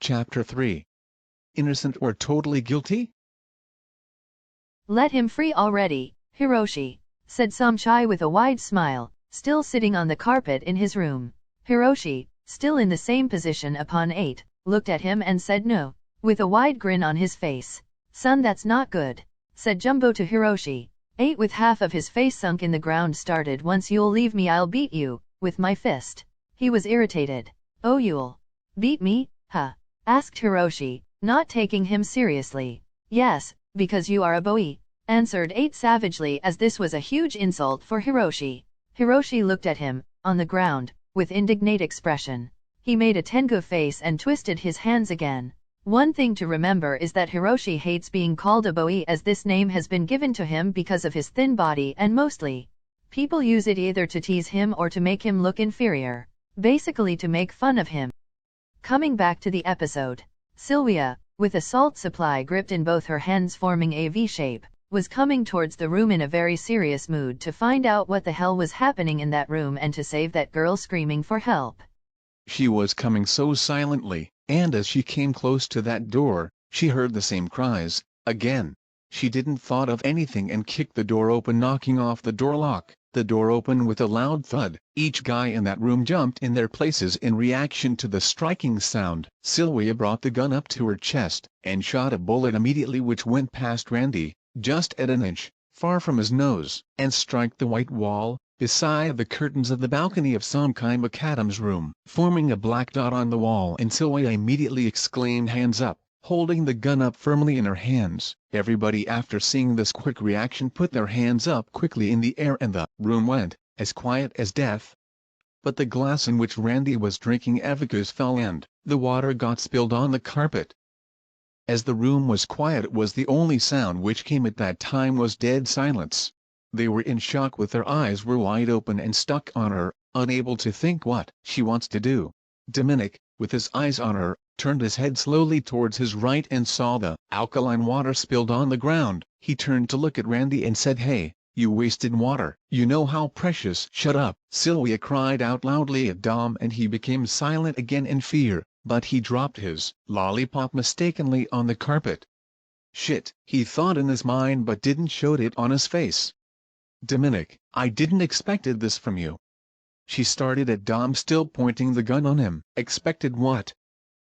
Chapter 3. Innocent or totally guilty? Let him free already, Hiroshi, said Samchai with a wide smile, still sitting on the carpet in his room. Hiroshi, still in the same position upon 8, looked at him and said no, with a wide grin on his face. Son, that's not good, said Jumbo to Hiroshi. 8 with half of his face sunk in the ground started. Once you'll leave me I'll beat you, with my fist. He was irritated. Oh, you'll beat me, huh? Asked Hiroshi, not taking him seriously. Yes, because you are a boy, answered 8 savagely, as this was a huge insult for Hiroshi. Hiroshi looked at him, on the ground, with indignant expression. He made a Tengu face and twisted his hands again. One thing to remember is that Hiroshi hates being called a boy, as this name has been given to him because of his thin body, and mostly people use it either to tease him or to make him look inferior. Basically to make fun of him. Coming back to the episode, Sylvia, with a salt supply gripped in both her hands forming a V shape, was coming towards the room in a very serious mood to find out what the hell was happening in that room and to save that girl screaming for help. She was coming so silently, and as she came close to that door, she heard the same cries, again. She didn't thought of anything and kicked the door open, knocking off the door lock. The door opened with a loud thud. Each guy in that room jumped in their places in reaction to the striking sound. Sylvia brought the gun up to her chest, and shot a bullet immediately which went past Randy, just at an inch, far from his nose, and struck the white wall, beside the curtains of the balcony of Samkai McAdam's room, forming a black dot on the wall, and Sylvia immediately exclaimed, "Hands up!" holding the gun up firmly in her hands. Everybody after seeing this quick reaction put their hands up quickly in the air and the room went, as quiet as death. But the glass in which Randy was drinking Evicus fell and the water got spilled on the carpet. As the room was quiet, it was the only sound which came at that time was dead silence. They were in shock, with their eyes were wide open and stuck on her, unable to think what she wants to do. Dominic, with his eyes on her, turned his head slowly towards his right and saw the alkaline water spilled on the ground. He turned to look at Randy and said, "Hey, you wasted water. You know how precious." "Shut up!" Sylvia cried out loudly at Dom, and he became silent again in fear, but he dropped his lollipop mistakenly on the carpet. "Shit," he thought in his mind, but didn't show it on his face. "Dominic, I didn't expected this from you." She started at Dom, still pointing the gun on him. "Expected what?"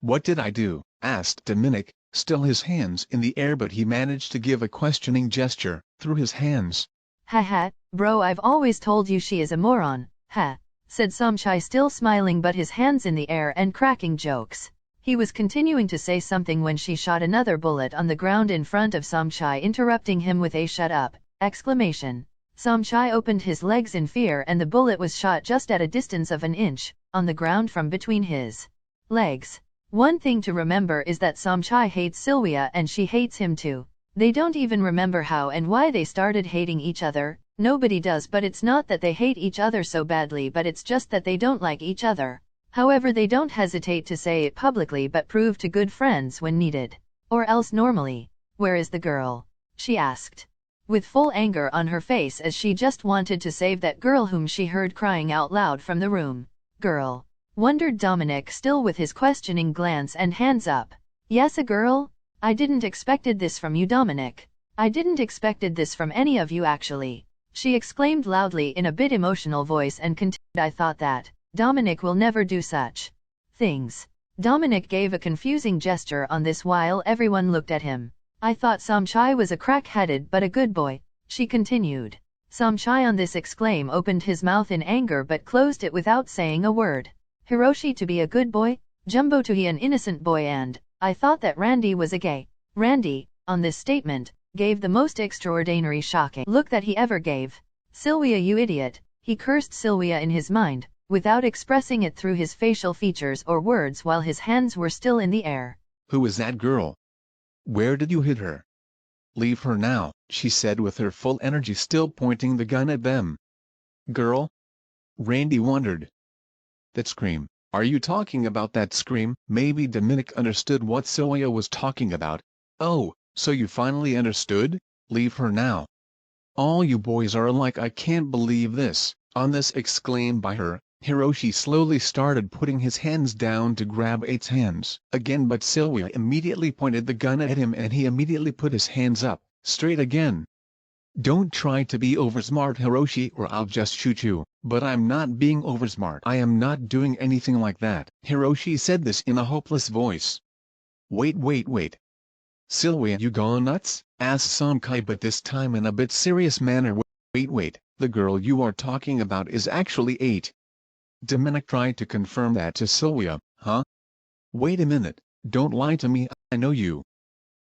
"What did I do?" asked Dominic, still his hands in the air, but he managed to give a questioning gesture through his hands. "Haha, bro, I've always told you she is a moron, ha," said Samchai, still smiling but his hands in the air and cracking jokes. He was continuing to say something when she shot another bullet on the ground in front of Samchai, interrupting him with a "shut up!" exclamation. Samchai opened his legs in fear, and the bullet was shot just at a distance of an inch, on the ground from between his legs. One thing to remember is that Samchai hates Sylvia and she hates him too. They don't even remember how and why they started hating each other. Nobody does, but it's not that they hate each other so badly, but it's just that they don't like each other. However, they don't hesitate to say it publicly but prove to good friends when needed. Or else normally. "Where is the girl?" she asked, with full anger on her face, as she just wanted to save that girl whom she heard crying out loud from the room. "Girl?" wondered Dominic, still with his questioning glance and hands up. "Yes, a girl? I didn't expected this from you, Dominic. I didn't expected this from any of you actually," she exclaimed loudly in a bit emotional voice and continued, "I thought that Dominic will never do such things." Dominic gave a confusing gesture on this while everyone looked at him. "I thought Samchai was a crack-headed but a good boy," she continued. Samchai on this exclaim opened his mouth in anger but closed it without saying a word. Hiroshi to be a good boy, Jumbo to be an innocent boy, and I thought that Randy was a gay. Randy, on this statement, gave the most extraordinary shocking look that he ever gave. "Sylvia, you idiot," he cursed Sylvia in his mind, without expressing it through his facial features or words while his hands were still in the air. "Who is that girl? Where did you hit her?" "Leave her now," she said with her full energy, still pointing the gun at them. "Girl?" Randy wondered. "That scream. Are you talking about that scream?" Maybe Dominic understood what Sylvia was talking about. "Oh, so you finally understood? Leave her now. All you boys are alike. I can't believe this." On this exclaimed by her, Hiroshi slowly started putting his hands down to grab 8's hands again, but Sylvia immediately pointed the gun at him and he immediately put his hands up, straight again. "Don't try to be oversmart, Hiroshi, or I'll just shoot you." "But I'm not being oversmart. I am not doing anything like that." Hiroshi said this in a hopeless voice. Wait. "Sylvia, you gone nuts?" asked Samkai, but this time in a bit serious manner. Wait, the girl you are talking about is actually 8. Dominic tried to confirm that to Sylvia. "Huh? Wait a minute, don't lie to me, I know you,"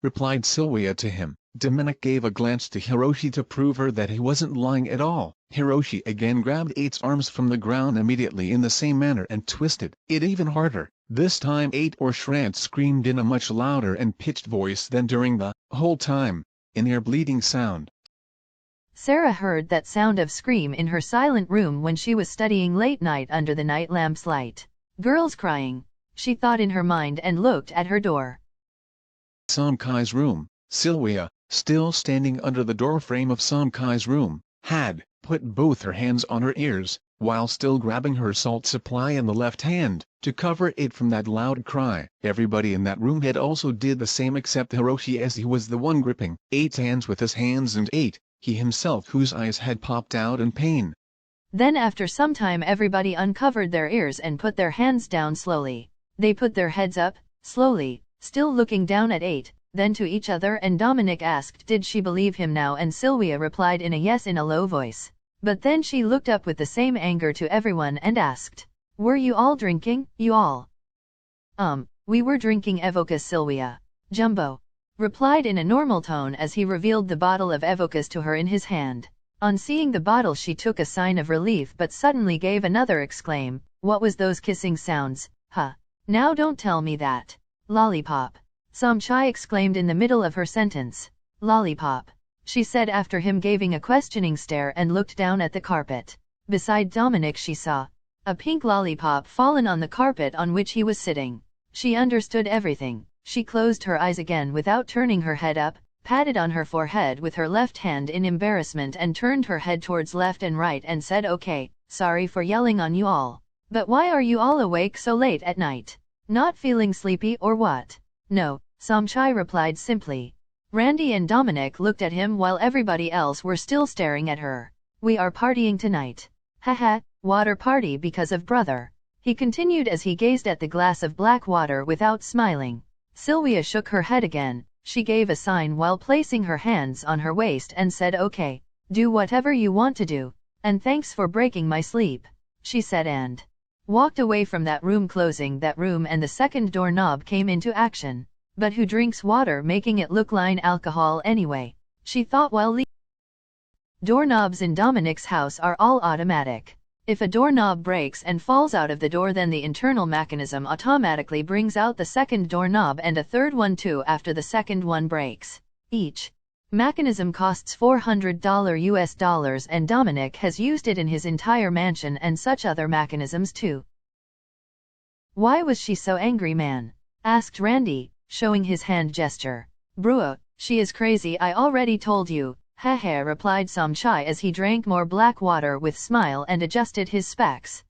replied Sylvia to him. Dominic gave a glance to Hiroshi to prove her that he wasn't lying at all. Hiroshi again grabbed 8's arms from the ground immediately in the same manner and twisted it even harder. This time 8 or Shrant screamed in a much louder and pitched voice than during the whole time, in ear bleeding sound. Sarah heard that sound of scream in her silent room when she was studying late night under the night lamp's light. Girls crying, she thought in her mind and looked at her door. Samkai's room. Sylvia, still standing under the doorframe of Samkai's room, had put both her hands on her ears, while still grabbing her salt supply in the left hand, to cover it from that loud cry. Everybody in that room had also did the same except Hiroshi, as he was the one gripping 8's hands with his hands, and 8, he himself, whose eyes had popped out in pain. Then after some time everybody uncovered their ears and put their hands down slowly. They put their heads up, slowly, still looking down at 8, then to each other, and Dominic asked did she believe him now, and Sylvia replied in a yes in a low voice. But then she looked up with the same anger to everyone and asked, "Were you all drinking, you all?" We were drinking Evocas." Sylvia, Jumbo, replied in a normal tone as he revealed the bottle of Evocas to her in his hand. On seeing the bottle she took a sign of relief but suddenly gave another exclaim. "What was those kissing sounds, huh? Now don't tell me that." "Lollipop," Samchai exclaimed in the middle of her sentence. "Lollipop," she said after him giving a questioning stare and looked down at the carpet. Beside Dominic she saw a pink lollipop fallen on the carpet on which he was sitting. She understood everything. She closed her eyes again without turning her head up, patted on her forehead with her left hand in embarrassment and turned her head towards left and right and said, "Okay, sorry for yelling on you all. But why are you all awake so late at night? Not feeling sleepy or what?" "No," Samchai replied simply. Randy and Dominic looked at him while everybody else were still staring at her. "We are partying tonight. Haha, water party because of brother," he continued as he gazed at the glass of black water without smiling. Sylvia shook her head again. She gave a sign while placing her hands on her waist and said, "Okay, do whatever you want to do, and thanks for breaking my sleep," she said and walked away from that room, closing that room, and the second doorknob came into action. But who drinks water making it look like alcohol anyway? She thought while doorknobs in Dominic's house are all automatic. If a doorknob breaks and falls out of the door, then the internal mechanism automatically brings out the second doorknob and a third one too after the second one breaks. Each mechanism costs $400 and Dominic has used it in his entire mansion and such other mechanisms too. "Why was she so angry, man?" asked Randy, showing his hand gesture. "Bruh, she is crazy, I already told you," haha, replied Samchai as he drank more black water with smile and adjusted his specs.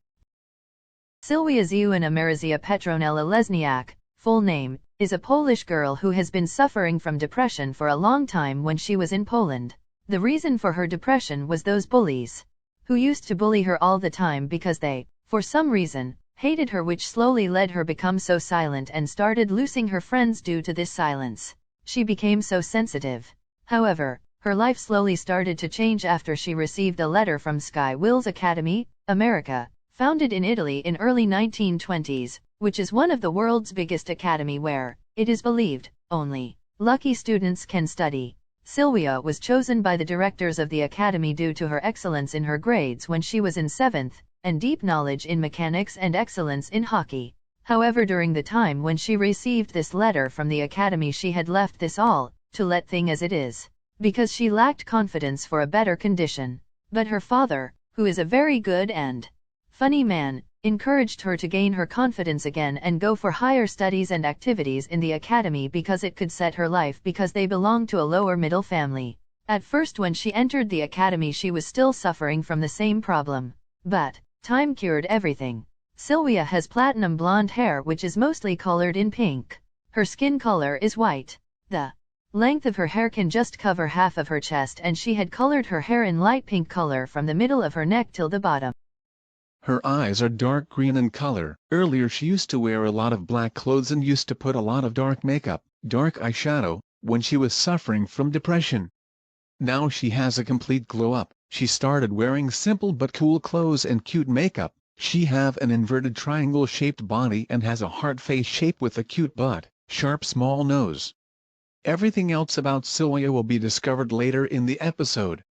Sylwia Zewana Marizia Petronella Lesniak, full name, is a Polish girl who has been suffering from depression for a long time when she was in Poland. The reason for her depression was those bullies who used to bully her all the time because they, for some reason, hated her, which slowly led her become so silent and started losing her friends due to this silence. She became so sensitive. However, her life slowly started to change after she received a letter from Sky Wills Academy, America, founded in Italy in early 1920s, which is one of the world's biggest academy where, it is believed, only lucky students can study. Sylvia was chosen by the directors of the academy due to her excellence in her grades when she was in 7th, and deep knowledge in mechanics and excellence in hockey. However, during the time when she received this letter from the academy, she had left this all, to let thing as it is, because she lacked confidence for a better condition. But her father, who is a very good and funny man, encouraged her to gain her confidence again and go for higher studies and activities in the academy because it could set her life, because they belonged to a lower middle family. At first when she entered the academy she was still suffering from the same problem. But Time cured everything. Sylvia has platinum blonde hair which is mostly colored in pink. Her skin color is white. The length of her hair can just cover half of her chest, and she had colored her hair in light pink color from the middle of her neck till the bottom. Her eyes are dark green in color. Earlier she used to wear a lot of black clothes and used to put a lot of dark makeup, dark eyeshadow, when she was suffering from depression. Now she has a complete glow up. She started wearing simple but cool clothes and cute makeup. She have an inverted triangle-shaped body and has a heart face shape with a cute butt, sharp small nose. Everything else about Sylvia will be discovered later in the episode.